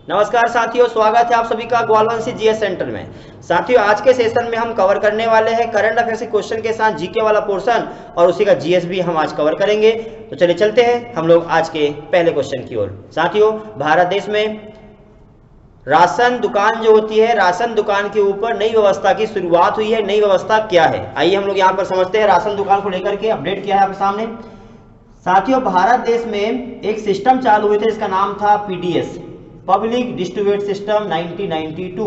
नमस्कार साथियों, स्वागत है आप सभी का ग्वालवांसी जीएस सेंटर में। साथियों, आज के सेशन में हम कवर करने वाले हैं करंट अफेयर्स के क्वेश्चन के साथ जीके वाला पोर्शन और उसी का जीएस भी हम आज कवर करेंगे। तो चलिए चलते हैं हम लोग आज के पहले क्वेश्चन की ओर। साथियों, भारत देश में राशन दुकान जो होती है, राशन दुकान के ऊपर नई व्यवस्था की शुरुआत हुई है। नई व्यवस्था क्या है, आइए हम लोग यहाँ पर समझते हैं। राशन दुकान को लेकर के अपडेट किया है आपके सामने। साथियों, भारत देश में एक सिस्टम चालू हुए थे, इसका नाम था पीडीएस, पब्लिक डिस्ट्रीब्यूट सिस्टम 1992।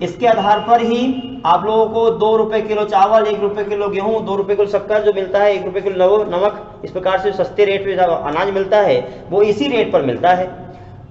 इसके आधार पर ही आप लोगों को 2 रुपए किलो चावल, 1 रुपए किलो गेहूं, 2 रुपए किलो शक्कर जो मिलता है, 1 रुपए किलो नमक, इस प्रकार से सस्ते रेट पे अनाज मिलता है वो इसी रेट पर मिलता है।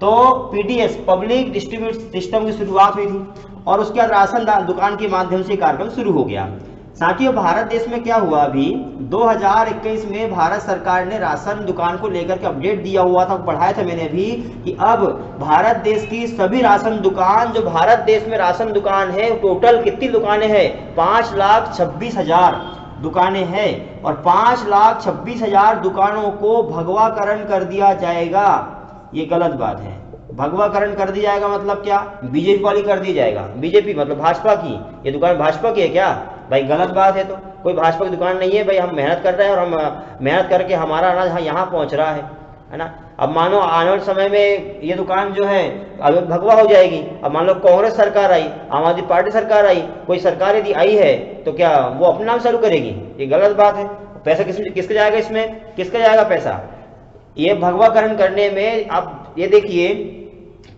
तो पीडीएस पब्लिक डिस्ट्रीब्यूट सिस्टम की शुरुआत हुई थी और उसके बाद राशन दुकान के माध्यम से कार्यक्रम शुरू हो गया। साथियों, भारत देश में क्या हुआ, अभी 2021 में भारत सरकार ने राशन दुकान को लेकर के अपडेट दिया हुआ था, पढ़ाया था मैंने भी, कि अब भारत देश की सभी राशन दुकान, जो भारत देश में राशन दुकान है, टोटल कितनी दुकानें हैं, 5,26,000 दुकानें हैं और 5,26,000 दुकानों को भगवाकरण कर दिया जाएगा। ये गलत बात है। भगवाकरण कर दिया जाएगा मतलब क्या, बीजेपी वाली कर दी जाएगा। बीजेपी मतलब भाजपा की, ये दुकान भाजपा की है क्या भाई? गलत बात है। तो कोई भाजपा की दुकान नहीं है भाई, हम मेहनत कर रहे हैं और हम मेहनत करके हमारा अनाज यहाँ पहुंच रहा है ना। अब मानो आने वाले समय में ये दुकान जो है अब भगवा हो जाएगी। अब मान लो कांग्रेस सरकार आई, आम आदमी पार्टी सरकार आई, कोई सरकार यदि आई है तो क्या वो अपना नाम चालू करेगी? ये गलत बात है। पैसा किसका जाएगा, इसमें किसका जाएगा पैसा? ये भगवाकरण करने में आप ये देखिए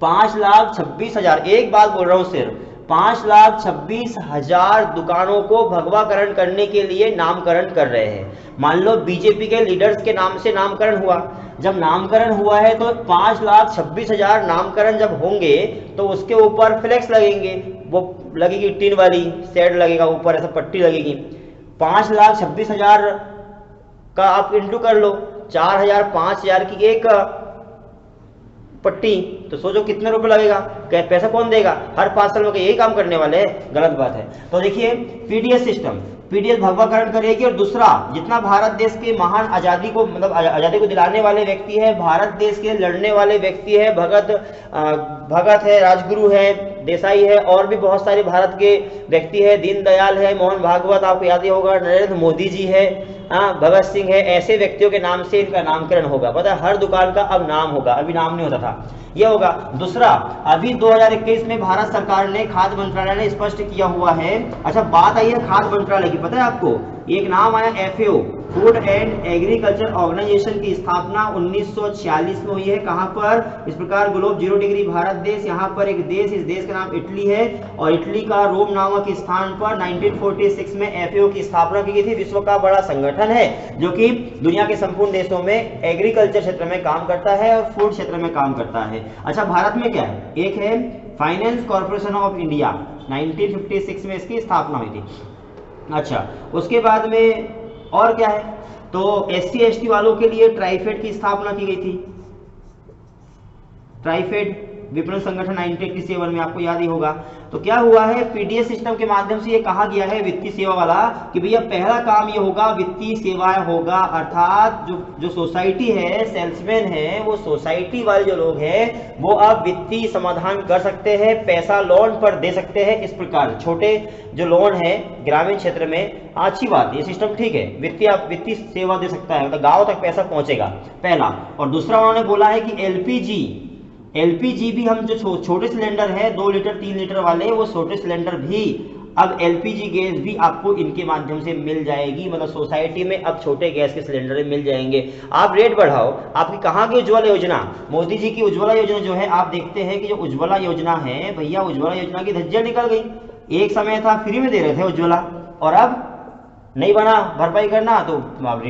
5,26,000, एक बात बोल रहा हूं, सिर्फ 5,26,000 दुकानों को भगवाकरण करने के लिए नामकरण कर रहे हैं। मान लो बीजेपी के लीडर्स के नाम से नामकरण हुआ, जब नामकरण हुआ है तो 5,26,000 नामकरण जब होंगे तो उसके ऊपर फ्लेक्स लगेंगे, वो लगेगी टीन वाली शेड लगेगा, ऊपर ऐसा पट्टी लगेगी। 5,26,000 का आप इंटू कर लो, 4,000 5,000 की एक पट्टी, तो सोचो कितने रुपए लगेगा, पैसा कौन देगा? हर 5 साल में यही काम करने वाले हैं, गलत बात है। तो देखिए पीडीएस सिस्टम, पीडीएस भगवाकरण करेगी। और दूसरा, जितना भारत देश के महान आजादी को मतलब आजादी को दिलाने वाले व्यक्ति है, भारत देश के लड़ने वाले व्यक्ति है, भगत है, राजगुरु है, देसाई है, और भी बहुत सारे भारत के व्यक्ति है, दीनदयाल है, मोहन भागवत आपको याद ही होगा, नरेंद्र मोदी जी है, भगत सिंह है, ऐसे व्यक्तियों के नाम से इनका नामकरण होगा। पता है, हर दुकान का अब नाम होगा, अभी नाम नहीं होता था, ये होगा। दूसरा, अभी 2021 में भारत सरकार ने, खाद्य मंत्रालय ने स्पष्ट किया हुआ है। अच्छा, बात आई है खाद्य मंत्रालय की, पता है आपको एक नाम आया FAO, food and agriculture organisation की स्थापना 1946 में हुई है। कहां पर? इस प्रकार ग्लोब 0 डिग्री भारत देश, यहाँ पर एक देश, इस देश का नाम इटली है और इटली का रोम नामक स्थान पर 1946 में एफएओ की स्थापना की गई थी। विश्व का बड़ा संगठन है जो कि दुनिया के संपूर्ण देशों में एग्रीकल्चर क्षेत्र में काम करता है और फूड क्षेत्र में काम करता है। अच्छा, भारत में क्या है? एक है फाइनेंस कॉर्पोरेशन ऑफ इंडिया, 1956 में इसकी स्थापना हुई थी। अच्छा, उसके बाद में और क्या है? तो SC ST वालों के लिए ट्राइफेड की स्थापना की गई थी। ट्राइफेड विपणन संगठन 1987 में, आपको याद ही होगा। तो क्या हुआ है, पीडीएस सिस्टम के माध्यम से ये कहा गया है वित्तीय सेवा वाला कि भैया पहला काम ये होगा, वित्तीय सेवाएं होगा, अर्थात जो सोसाइटी है, सेल्समैन है, वो सोसाइटी वाले जो लोग हैं वो अब वित्तीय समाधान कर सकते हैं, पैसा लोन पर दे सकते हैं। इस प्रकार छोटे जो लोन है ग्रामीण क्षेत्र में, अच्छी बात है, ये सिस्टम ठीक है, वित्तीय सेवा दे सकता है, मतलब गाँव तक पैसा पहुंचेगा, पहला। और दूसरा, उन्होंने बोला है कि एलपीजी भी, हम जो छोटे सिलेंडर है 2 लीटर 3 लीटर वाले, वो छोटे सिलेंडर भी अब एलपीजी गैस भी आपको इनके माध्यम से मिल जाएगी। मतलब सोसाइटी में अब छोटे गैस के सिलेंडर मिल जाएंगे। आप रेट बढ़ाओ, आपकी कहाँ की उज्ज्वला योजना, मोदी जी की उज्ज्वला योजना जो है, आप देखते हैं कि जो उज्ज्वला योजना है भैया, उज्ज्वला योजना की धज्जियां निकल गई। एक समय था फ्री में दे रहे थे उज्ज्वला, और अब नहीं बना भरपाई करना तो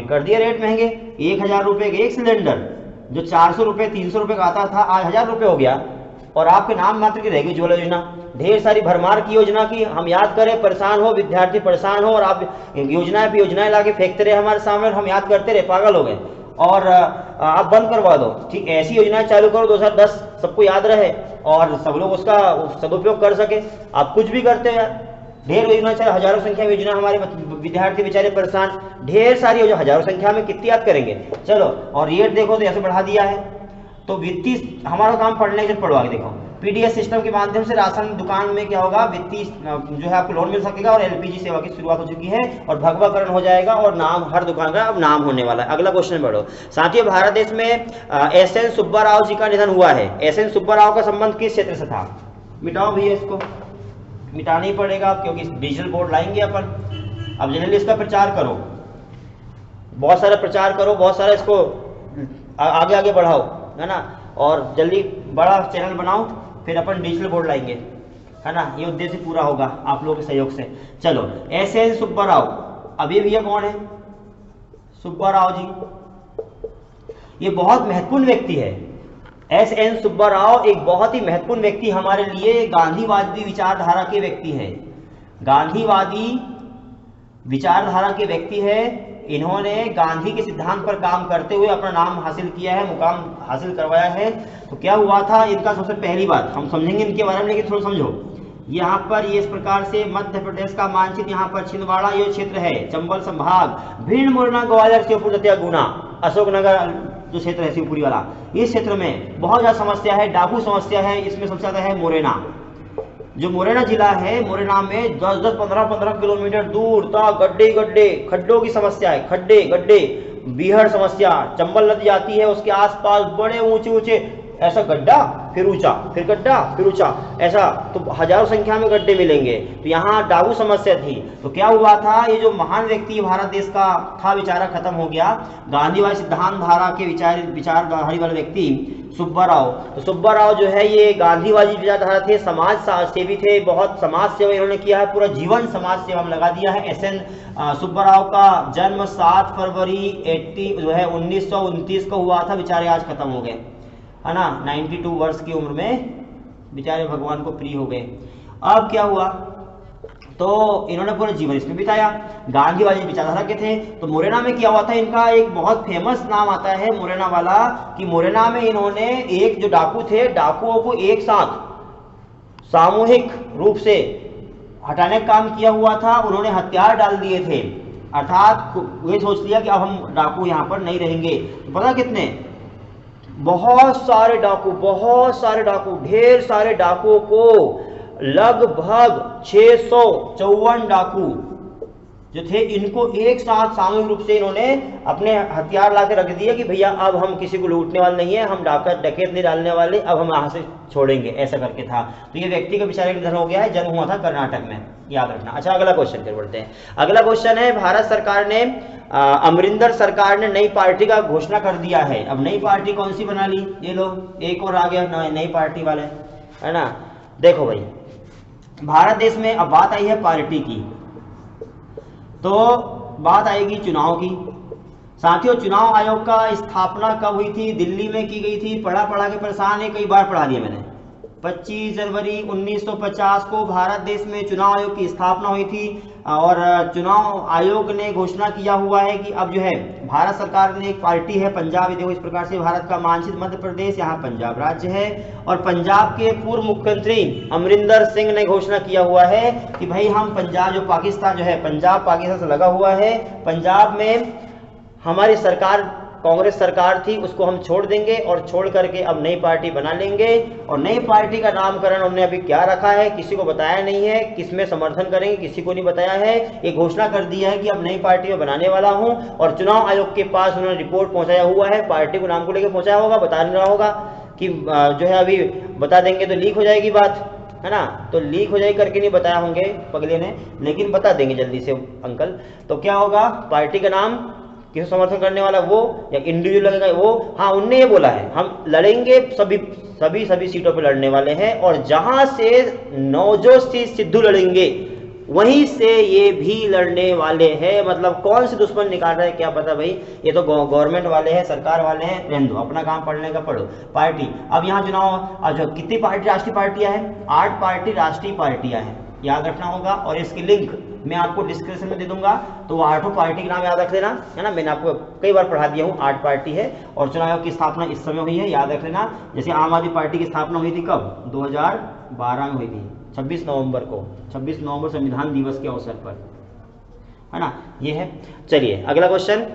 कर दिया रेट महंगे। 1,000 रुपए के एक सिलेंडर, जो 400 रुपए 300 रुपए का आता था, आज 1,000 रुपए हो गया। और आपके नाम मात्र की रहेगी उज्ज्वला योजना। ढेर सारी भरमार की योजना की हम याद करें, परेशान हो, विद्यार्थी परेशान हो, और आप योजनाएं पे योजनाएं लाके फेंकते रहे हमारे सामने और हम याद करते रहे, पागल हो गए। और आप बंद करवा दो, ठीक, ऐसी योजनाएं चालू करो 2010 सबको याद रहे और सब लोग उसका सदुपयोग कर सके। आप कुछ भी करते हो यार, ढेर योजना चल, हजारों संख्या में योजना, हमारे विद्यार्थी बेचारे परेशान, ढेर सारी योजना, हजारों संख्या में कितनी याद करेंगे। चलो, और रेट देखो तो ऐसे बढ़ा दिया है। तो वित्तीय हमारा काम पढ़ने के पढ़वा के देखो, पीडीएस सिस्टम के माध्यम से राशन दुकान में क्या होगा, वित्तीय जो है आपको लोन मिल सकेगा और एलपीजी सेवा की शुरुआत हो चुकी है और भगवाकरण हो जाएगा और नाम हर दुकान का अब नाम होने वाला है। अगला क्वेश्चन बढ़ो। साथियों, भारत देश में एस.एन. सुब्बा राव जी का निधन हुआ है। एस.एन. सुब्बा राव का संबंध किस क्षेत्र से था? मिटाओ भैया, इसको मिटाना ही पड़ेगा क्योंकि डिजिटल बोर्ड लाएंगे अपन। अब जनरली इसका प्रचार करो, बहुत सारा प्रचार करो, बहुत सारा इसको आगे आगे बढ़ाओ, है ना, और जल्दी बड़ा चैनल बनाओ, फिर अपन डिजिटल बोर्ड लाएंगे, है ना। ये उद्देश्य पूरा होगा आप लोगों के सहयोग से। चलो, एस.एन. सुब्बा राव, अब ये भैया कौन है? सुब्बा राव जी, ये बहुत महत्वपूर्ण व्यक्ति है। एस.एन. सुब्बा राव एक बहुत ही महत्वपूर्ण व्यक्ति हमारे लिए, गांधीवादी विचारधारा के व्यक्ति है, गांधीवादी विचारधारा के व्यक्ति है। इन्होंने गांधी के सिद्धांत पर काम करते हुए अपना नाम हासिल किया है, मुकाम हासिल करवाया है। तो क्या हुआ था इनका, सबसे पहली बात हम समझेंगे इनके बारे में, लेकिन थोड़ा समझो। यहाँ पर ये इस प्रकार से मध्य प्रदेश का मानचित्र, यहाँ पर छिंदवाड़ा ये क्षेत्र है, चंबल संभाग, भिंड, मुरैना, ग्वालियर, श्योपुर, दतिया, गुना, अशोकनगर जो क्षेत्र है शिवपुरी वाला, इस क्षेत्र में बहुत ज्यादा समस्या है, डाकू समस्या है। इसमें सबसे ज्यादा है मुरैना, जो मुरैना जिला है, मुरैना में 10-10, 15-15 किलोमीटर दूर तक गड्ढे गड्ढे, खड्डों की समस्या है, खड्डे गड्ढे, बीहड़ समस्या, चंबल नदी आती है, उसके आसपास बड़े ऊंचे ऊंचे, ऐसा गड्ढा फिर ऊंचा, फिर गड्ढा फिर ऊंचा, ऐसा तो हजारों संख्या में गड्ढे मिलेंगे। तो यहाँ डाकू समस्या थी। तो क्या हुआ था, ये जो महान व्यक्ति भारत देश का था बेचारा खत्म हो गया, गांधीवादी सिद्धांत धारा के विचारधारी वाले व्यक्ति सुब्बा राव। तो सुब्बा राव जो है ये गांधीवादी विचारधारा थे, समाज सेवी थे, बहुत समाज सेवा इन्होंने किया है, पूरा जीवन समाज सेवा में लगा दिया है। एस.एन. सुब्बा राव का जन्म 7 फरवरी 1929 को हुआ था, बेचारे आज खत्म हो गए, है ना, 92 वर्ष की उम्र में बेचारे भगवान को प्रिय हो गए। अब क्या हुआ, तो इन्होंने पूरा जीवन इसमें बिताया, गांधीवादी विचारधारा के थे। तो मुरैना में क्या हुआ था, इनका एक बहुत फेमस नाम आता है मुरैना वाला, कि मुरैना में इन्होंने एक जो डाकू थे, डाकुओं को एक साथ सामूहिक रूप से हटाने का काम किया हुआ था। उन्होंने हथियार डाल दिए थे, अर्थात ये सोच लिया कि अब हम डाकू यहाँ पर नहीं रहेंगे। तो पता कितने, बहुत सारे डाकू, ढेर सारे डाकुओं को, लगभग 654 डाकू जो थे, इनको एक साथ सामूहिक रूप से इन्होंने अपने हथियार ला के रख दिया कि भैया अब हम किसी को लूटने वाले नहीं है, हम डकैत नहीं डालने वाले, अब हम यहाँ से छोड़ेंगे, ऐसा करके था। तो ये व्यक्ति का बेचारे का निधन हो गया है, जन्म हुआ था कर्नाटक में, याद रखना। अच्छा, अगला क्वेश्चन फिर बढ़ते हैं। अगला क्वेश्चन है, भारत सरकार ने अमरिंदर सरकार ने नई पार्टी का घोषणा कर दिया है। अब नई पार्टी कौन सी बना ली, ये लो एक और आ गया नई पार्टी वाले, है ना। देखो भाई, भारत देश में अब बात आई है पार्टी की, तो बात आएगी चुनाव की। साथियों, चुनाव आयोग का स्थापना कब हुई थी? दिल्ली में की गई थी। पढ़ा के परेशान है, कई बार पढ़ा दिया मैंने। 25 जनवरी 1950 को भारत देश में चुनाव आयोग की स्थापना हुई थी और चुनाव आयोग ने घोषणा किया हुआ है कि अब जो है भारत सरकार ने एक पार्टी है पंजाब, देखो इस प्रकार से भारत का मानचित्र मध्य प्रदेश, यहाँ पंजाब राज्य है और पंजाब के पूर्व मुख्यमंत्री अमरिंदर सिंह ने घोषणा किया हुआ है कि भाई हम पंजाब, जो पाकिस्तान जो है पंजाब पाकिस्तान से लगा हुआ है, पंजाब में हमारी सरकार कांग्रेस सरकार थी उसको हम छोड़ देंगे और छोड़ करके अब नई पार्टी बना लेंगे। और नई पार्टी का नामकरण उन्होंने अभी क्या रखा है किसी को बताया नहीं है, किसमें समर्थन करेंगे किसी को नहीं बताया है। ये घोषणा कर दिया है कि अब नई पार्टी में बनाने वाला हूं और चुनाव आयोग के पास उन्होंने रिपोर्ट पहुंचाया हुआ है, पार्टी को नाम को लेकर पहुंचाया होगा, बता नहीं रहा होगा कि जो है अभी बता देंगे तो लीक हो जाएगी बात, है ना। तो लीक हो जाएगी करके नहीं बताया होंगे पगले ने, लेकिन बता देंगे जल्दी से अंकल। तो क्या होगा, पार्टी का नाम किसे समर्थन करने वाला वो या इंडिविजुअल लगेगा वो। हाँ, उनने ये बोला है हम लड़ेंगे, सभी सीटों पे लड़ने वाले हैं और जहां से नवजोत सिंह सिद्धू लड़ेंगे वहीं से ये भी लड़ने वाले हैं। मतलब कौन से दुश्मन निकाल रहे हैं क्या पता भाई, ये तो गवर्नमेंट वाले हैं, सरकार वाले हैं, रहने दो, अपना काम पढ़ने का पढ़ो। पार्टी, अब यहाँ चुनाव जो कितनी पार्टी राष्ट्रीय पार्टियां हैं, 8 पार्टी राष्ट्रीय पार्टियां हैं, याद रखना होगा। और इसकी लिंक मैं आपको डिस्क्रिप्शन में दे दूंगा, तो वो 8 पार्टी के नाम याद रख लेना, है ना। मैंने आपको कई बार पढ़ा दिया हूँ, 8 पार्टी है और चुनाव आयोग की स्थापना इस समय हुई है, याद रख लेना। जैसे आम आदमी पार्टी की स्थापना हुई थी कब, 2012 में हुई थी, 26 नवंबर को, 26 नवंबर संविधान दिवस के अवसर पर, है ना। ये है। चलिए अगला क्वेश्चन,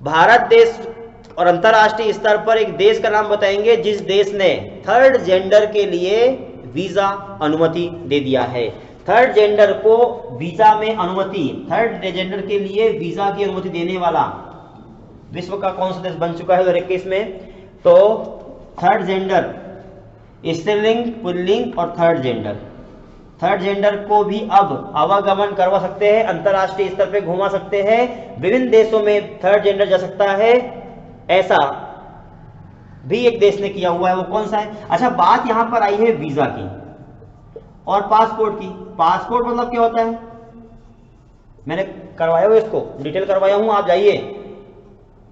भारत देश और अंतरराष्ट्रीय स्तर पर एक देश का नाम बताएंगे जिस देश ने थर्ड जेंडर के लिए वीजा अनुमति दे दिया है। थर्ड जेंडर को वीजा में अनुमति, थर्ड जेंडर के लिए वीजा की अनुमति देने वाला विश्व का कौन सा देश बन चुका है 2021 में? तो थर्ड जेंडर, स्त्रीलिंग, पुल्लिंग और थर्ड जेंडर, थर्ड जेंडर को भी अब आवागमन करवा सकते हैं, अंतरराष्ट्रीय स्तर पे घुमा सकते हैं, विभिन्न देशों में थर्ड जेंडर जा सकता है। ऐसा भी एक देश ने किया हुआ है, वो कौन सा है? अच्छा, बात यहां पर आई है वीजा की और पासपोर्ट की। पासपोर्ट मतलब क्या होता है? मैंने करवाया हुआ, इसको डिटेल करवाया हूं, आप जाइए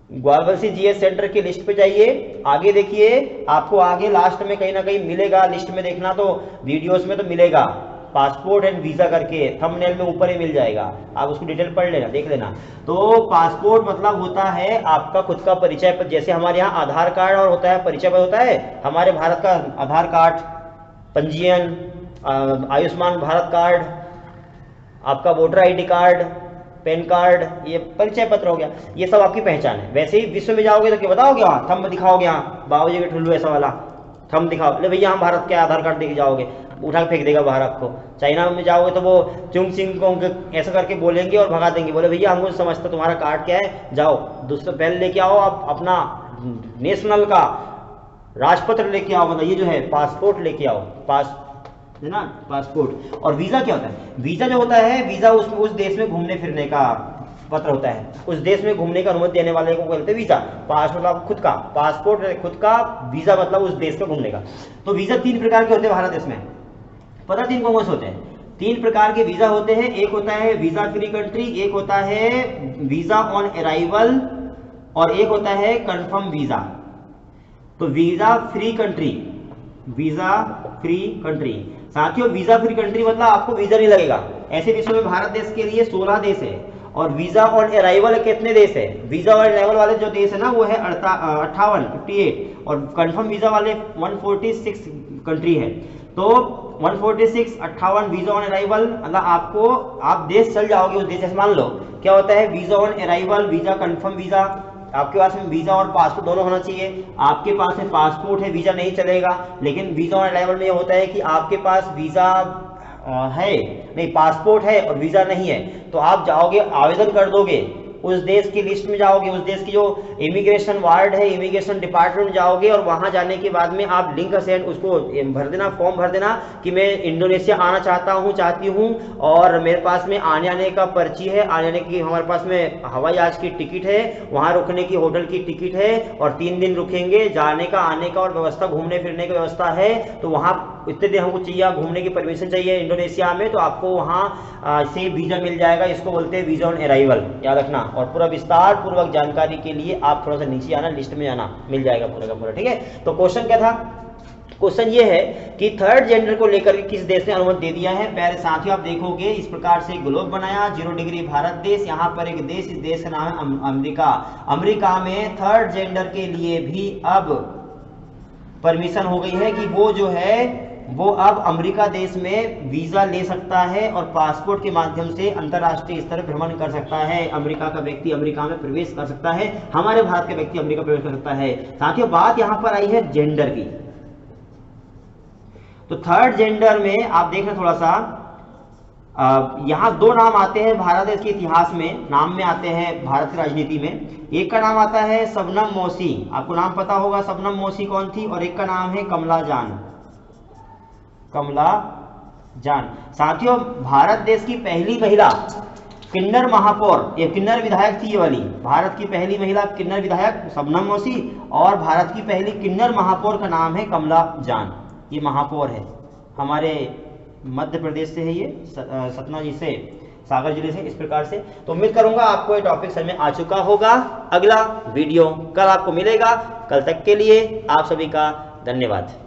ग्वालवासी जीएस सेंटर की लिस्ट पे जाइए, आगे देखिए, आपको आगे लास्ट में कहीं ना कहीं मिलेगा, लिस्ट में देखना तो वीडियोस में तो मिलेगा, पासपोर्ट एंड वीजा करके थंबनेल में ऊपर ही मिल जाएगा, आप उसको डिटेल पढ़ लेना, देख लेना। तो पासपोर्ट मतलब होता है आपका खुद का परिचय पत्र, जैसे हमारे यहाँ आधार कार्ड और होता है परिचय पत्र होता है, हमारे भारत का आधार कार्ड, पंजीयन, आयुष्मान भारत कार्ड, आपका voter ID card, pan card, ये परिचय पत्र हो गया, ये सब आपकी पहचान है। वैसे ही विश्व में जाओगे तो क्या बताओगे? वहाँ थंब दिखाओगे, यहाँ बाबूजी के ठुल्लू ऐसा वाला थंब दिखाओ, ले भैया हम भारत के आधार कार्ड देके जाओगे, उठा के फेंक देगा बाहर आपको। चाइना में जाओगे तो वो चुंग सिंग को ऐसा करके बोलेंगे और भगा देंगे, बोले भैया हमको समझता तुम्हारा कार्ड क्या है, जाओ दूसरा पहले लेके आओ आप अपना नेशनल का राजपत्र लेके आओ, मतलब ये जो है पासपोर्ट लेके आओ, पास है ना, पासपोर्ट। और वीजा क्या होता है? वीजा जो होता है, वीजा उस देश में घूमने फिरने का पत्र होता है, उस देश में घूमने का अनुमति देने वाले को बोलते हैं वीजा। पास मतलब खुद का, पासपोर्ट खुद का, वीजा मतलब उस देश में घूमने का। तो वीजा 3 प्रकार के होते हैं भारत देश में, पता 3 कौन से होते हैं? 3 प्रकार के वीजा होते हैं। एक होता है वीजा फ्री कंट्री, एक होता है वीजा ऑन अराइवल और एक होता है कंफर्म वीजा। तो visa free country, visa free country साथियों, वीजा फ्री कंट्री मतलब आपको वीजा नहीं लगेगा। ऐसे विश्व में भारत देश के लिए 16 देश है और वीजा ऑन अराइवल कितने देश है? वीजा ऑन अराइवल वाले जो देश है ना वो है 58 और कंफर्म वीजा वाले 146 कंट्री है। तो 146 58 वीजा ऑन अराइवल मतलब आपको, आप देश चल जाओगे उस देश से, मान लो क्या होता है visa on arrival, visa confirm visa, आपके पास में वीजा और पासपोर्ट दोनों होना चाहिए। आपके पास में पासपोर्ट है, वीजा नहीं चलेगा, लेकिन वीजा ऑन अराइवल में ये होता है कि आपके पास वीजा है नहीं, पासपोर्ट है और वीजा नहीं है, तो आप जाओगे आवेदन कर दोगे, उस देश की लिस्ट में जाओगे, उस देश की जो इमिग्रेशन वार्ड है, इमिग्रेशन डिपार्टमेंट में जाओगे और वहां जाने के बाद में आप लिंक सेंड उसको भर देना, फॉर्म भर देना कि मैं इंडोनेशिया आना चाहता हूं, चाहती हूं और मेरे पास में आने का पर्ची है, आने की हमारे पास में हवाई जहाज की टिकट है, वहां रुकने की होटल की टिकट है और 3 दिन रुकेंगे, जाने का आने का और व्यवस्था, घूमने फिरने की व्यवस्था है, तो वहां इतने दिन हमको चाहिए, घूमने की परमिशन चाहिए इंडोनेशिया में, तो आपको वहां से वीजा मिल जाएगा। इसको बोलते हैं वीजा ऑन अराइवल, याद रखना। और पूरा विस्तार पूर्वक जानकारी के लिए आप थोड़ा सा नीचे आना, लिस्ट में आना, मिल जाएगा पूरा का पूरा, ठीक है। तो क्वेश्चन क्या था? क्वेश्चन ये है कि थर्ड जेंडर को लेकर के किस देश ने अनुमति दे दिया है। प्यारे साथियों आप देखोगे इस प्रकार से ग्लोब बनाया, 0 डिग्री भारत देश, यहाँ पर एक देश, इस देश का नाम है अमेरिका। अमेरिका में थर्ड जेंडर के लिए भी अब परमिशन हो गई है कि वो जो है वो अब अमेरिका देश में वीजा ले सकता है और पासपोर्ट के माध्यम से अंतरराष्ट्रीय स्तर भ्रमण कर सकता है। अमेरिका का व्यक्ति अमेरिका में प्रवेश कर सकता है, हमारे भारत के व्यक्ति अमेरिका प्रवेश कर सकता है। साथियों बात यहां पर आई है जेंडर की। तो थर्ड जेंडर में आप देख रहे थोड़ा सा, यहां 2 नाम आते हैं भारत देश के इतिहास में, नाम में आते हैं भारत की राजनीति में। एक का नाम आता है शबनम मौसी, आपको नाम पता होगा शबनम मौसी कौन थी, और एक का नाम है कमला जान, कमला जान। साथियों भारत देश की पहली महिला किन्नर महापौर, ये किन्नर विधायक थी, ये वाली भारत की पहली महिला किन्नर विधायक शबनम मौसी, और भारत की पहली किन्नर महापौर का नाम है कमला जान। ये महापौर है, हमारे मध्य प्रदेश से है, ये सतना जी से, सागर जिले से, इस प्रकार से। तो उम्मीद करूंगा आपको ये टॉपिक समझ में आ चुका होगा। अगला वीडियो कल आपको मिलेगा। कल तक के लिए आप सभी का धन्यवाद।